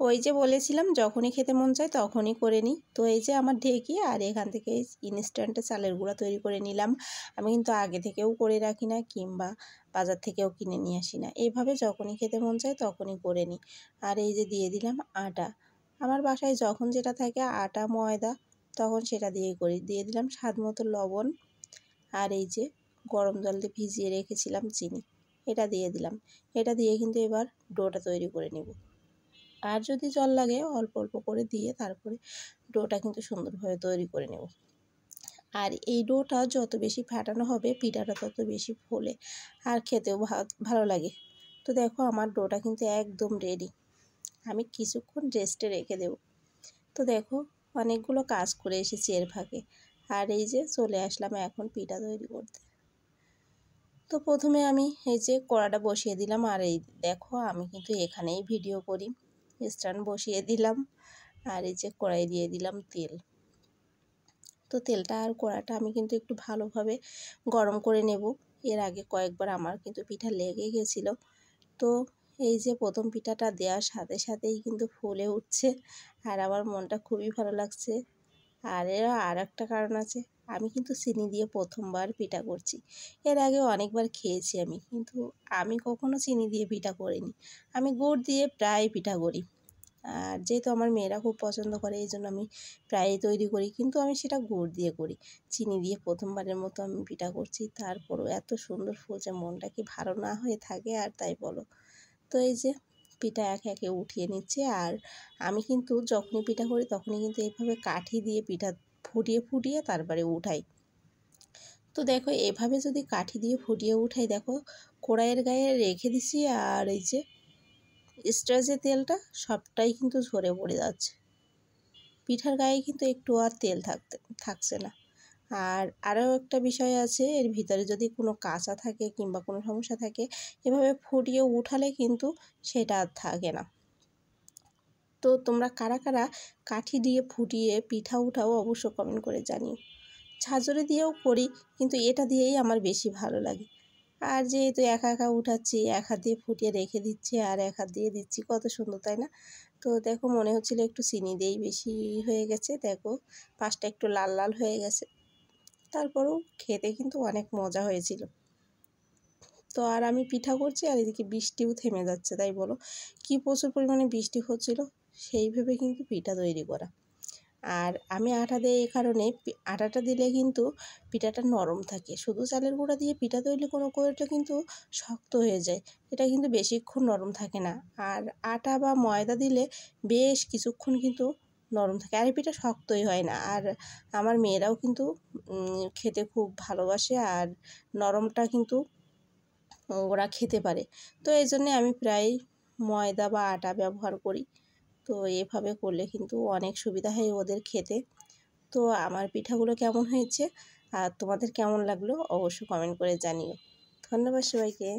ওই যে বলেছিলাম যখনই খেতে মন চায় তখনই করে নিই। তো এই যে আমার ঢেঁকি আর এখান থেকে ইনস্ট্যান্টে চালের গুঁড়া তৈরি করে নিলাম। আমি কিন্তু আগে থেকেও করে রাখি না কিংবা বাজার থেকেও কিনে নিয়ে আসি না। এইভাবে যখনই খেতে মন চায় তখনই করে নিই। আর এই যে দিয়ে দিলাম আটা। আমার বাসায় যখন যেটা থাকে আটা ময়দা তখন সেটা দিয়েই করি। দিয়ে দিলাম স্বাদ মতো লবণ আর এই যে গরম জল দিয়ে ভিজিয়ে রেখেছিলাম চিনি, এটা দিয়ে দিলাম। এটা দিয়ে কিন্তু এবার ডোটা তৈরি করে নেব। আর যদি জল লাগে অল্প অল্প করে দিয়ে তারপরে ডোটা কিন্তু সুন্দরভাবে তৈরি করে নেব। আর এই ডোটা যত বেশি ফেটানো হবে পিঠাটা তত বেশি ফোলে আর খেতেও ভালো লাগে। তো দেখো আমার ডোটা কিন্তু একদম রেডি। আমি কিছুক্ষণ রেস্টে রেখে দেব। তো দেখো অনেকগুলো কাজ করে এসেছি এর ফাঁকে। আর এই যে চলে আসলাম এখন পিঠা তৈরি করতে। তো প্রথমে আমি এই যে কড়াটা বসিয়ে দিলাম। আর এই দেখো আমি কিন্তু এখানেই ভিডিও করি। স্ট্যান্ড বসিয়ে দিলাম আর এই যে কড়াই দিয়ে দিলাম তেল। তো তেলটা আর কড়াটা আমি কিন্তু একটু ভালোভাবে গরম করে নেব। এর আগে কয়েকবার আমার কিন্তু পিঠা লেগে গেছিলো। তো এই যে প্রথম পিঠাটা দেওয়ার সাথে সাথেই কিন্তু ফুলে উঠছে আর আমার মনটা খুবই ভালো লাগছে। আর এর আর একটা কারণ আছে, আমি কিন্তু চিনি দিয়ে প্রথমবার পিঠা করছি। এর আগে অনেকবার খেয়েছি আমি, কিন্তু আমি কখনো চিনি দিয়ে পিঠা করিনি। আমি গুড় দিয়ে প্রায় পিঠা করি। আর যেহেতু আমার মেয়েরা খুব পছন্দ করে এই জন্য আমি প্রায়ই তৈরি করি, কিন্তু আমি সেটা গুড় দিয়ে করি। চিনি দিয়ে প্রথমবারের মতো আমি পিঠা করছি, তারপরও এত সুন্দর ফুলছে, মনটা কি ভালো না হয়ে থাকে আর তাই বলো। তো এই যে পিঠা একে একে উঠিয়ে নিচ্ছে। আর আমি কিন্তু যখনই পিঠা করি তখনই কিন্তু এইভাবে কাঠি দিয়ে পিঠা ফুটিয়ে ফুটিয়ে তারপরে উঠাই। তো দেখো এভাবে যদি কাঠি দিয়ে ফুটিয়ে উঠাই, দেখো কড়াইয়ের গায়ে রেখে দিছি আর এই যে এক্সট্রা যে তেলটা সবটাই কিন্তু ঝরে পড়ে যাচ্ছে। পিঠার গায়ে কিন্তু একটু আর তেল থাকছে না। আর আরও একটা বিষয় আছে, এর ভিতরে যদি কোনো কাঁচা থাকে কিংবা কোনো সমস্যা থাকে এভাবে ফুটিয়ে উঠালে কিন্তু সেটা আর থাকে না। তো তোমরা কারা কারা কাঠি দিয়ে ফুটিয়ে পিঠা উঠাও অবশ্য কমেন্ট করে জানিও। ঝাঁঝরি দিয়েও করি, কিন্তু এটা দিয়েই আমার বেশি ভালো লাগে। আর যেহেতু একা একা উঠাচ্ছি, এক হাত দিয়ে ফুটিয়ে রেখে দিচ্ছি আর এক হাত দিয়ে দিচ্ছি, কত সুন্দর তাই না? তো দেখো মনে হচ্ছিল একটু চিনি দিয়েই বেশি হয়ে গেছে। দেখো পাশটা একটু লাল লাল হয়ে গেছে, তারপরেও খেতে কিন্তু অনেক মজা হয়েছিল। তো আর আমি পিঠা করছি আর এদিকে বৃষ্টিও থেমে যাচ্ছে, তাই বলো কি প্রচুর পরিমাণে বৃষ্টি হচ্ছিল, সেই ভেবে কিন্তু পিঠা তৈরি করা। আর আমি আটা দিই এই কারণে, আটাটা দিলে কিন্তু পিঠাটা নরম থাকে। শুধু চালের গুঁড়া দিয়ে পিঠা তৈরি কোনো কোনোটা কিন্তু শক্ত হয়ে যায়, এটা কিন্তু বেশিক্ষণ নরম থাকে না। আর আটা বা ময়দা দিলে বেশ কিছুক্ষণ কিন্তু নরম থাকে আর এই পিঠা শক্তই হয় না। আর আমার মেয়েরাও কিন্তু খেতে খুব ভালোবাসে আর নরমটা কিন্তু ওরা খেতে পারে। তো এই জন্যে আমি প্রায় ময়দা বা আটা ব্যবহার করি। তো এভাবে করলে কিন্তু অনেক সুবিধা হয় ওদের খেতে। তো আমার পিঠাগুলো কেমন হয়েছে আর তোমাদের কেমন লাগলো অবশ্যই কমেন্ট করে জানিও। ধন্যবাদ সবাইকে।